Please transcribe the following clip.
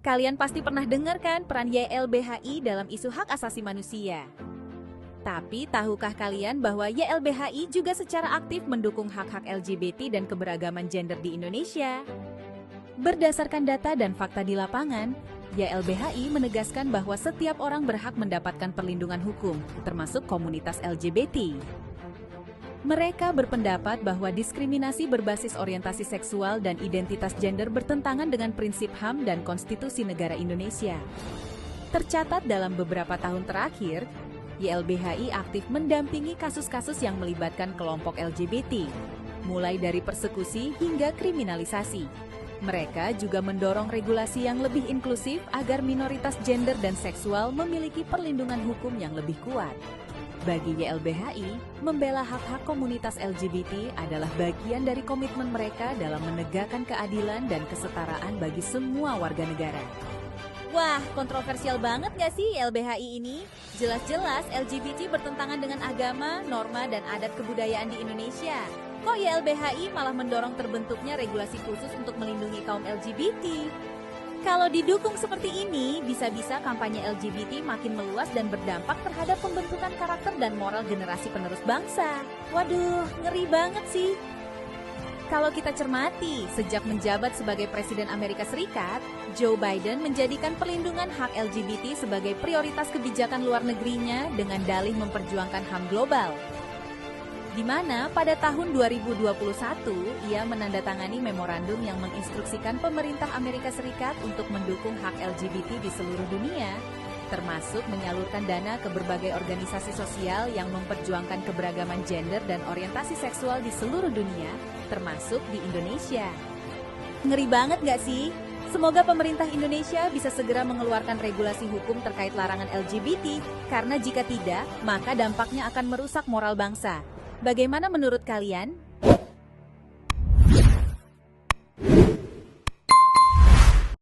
Kalian pasti pernah dengar kan peran YLBHI dalam isu hak asasi manusia. Tapi tahukah kalian bahwa YLBHI juga secara aktif mendukung hak-hak LGBT dan keberagaman gender di Indonesia? Berdasarkan data dan fakta di lapangan, YLBHI menegaskan bahwa setiap orang berhak mendapatkan perlindungan hukum, termasuk komunitas LGBT. Mereka berpendapat bahwa diskriminasi berbasis orientasi seksual dan identitas gender bertentangan dengan prinsip HAM dan Konstitusi Negara Indonesia. Tercatat dalam beberapa tahun terakhir, YLBHI aktif mendampingi kasus-kasus yang melibatkan kelompok LGBT, mulai dari persekusi hingga kriminalisasi. Mereka juga mendorong regulasi yang lebih inklusif agar minoritas gender dan seksual memiliki perlindungan hukum yang lebih kuat. Bagi YLBHI, membela hak-hak komunitas LGBT adalah bagian dari komitmen mereka dalam menegakkan keadilan dan kesetaraan bagi semua warga negara. Wah, kontroversial banget nggak sih YLBHI ini? Jelas-jelas LGBT bertentangan dengan agama, norma, dan adat kebudayaan di Indonesia. Kok YLBHI malah mendorong terbentuknya regulasi khusus untuk melindungi kaum LGBT? Kalau didukung seperti ini, bisa-bisa kampanye LGBT makin meluas dan berdampak terhadap pembentukan karakter dan moral generasi penerus bangsa. Waduh, ngeri banget sih. Kalau kita cermati, sejak menjabat sebagai Presiden Amerika Serikat, Joe Biden menjadikan perlindungan hak LGBT sebagai prioritas kebijakan luar negerinya dengan dalih memperjuangkan HAM global. Di mana pada tahun 2021 ia menandatangani memorandum yang menginstruksikan pemerintah Amerika Serikat untuk mendukung hak LGBT di seluruh dunia, termasuk menyalurkan dana ke berbagai organisasi sosial yang memperjuangkan keberagaman gender dan orientasi seksual di seluruh dunia, termasuk di Indonesia. Ngeri banget gak sih? Semoga pemerintah Indonesia bisa segera mengeluarkan regulasi hukum terkait larangan LGBT, karena jika tidak, maka dampaknya akan merusak moral bangsa. Bagaimana menurut kalian?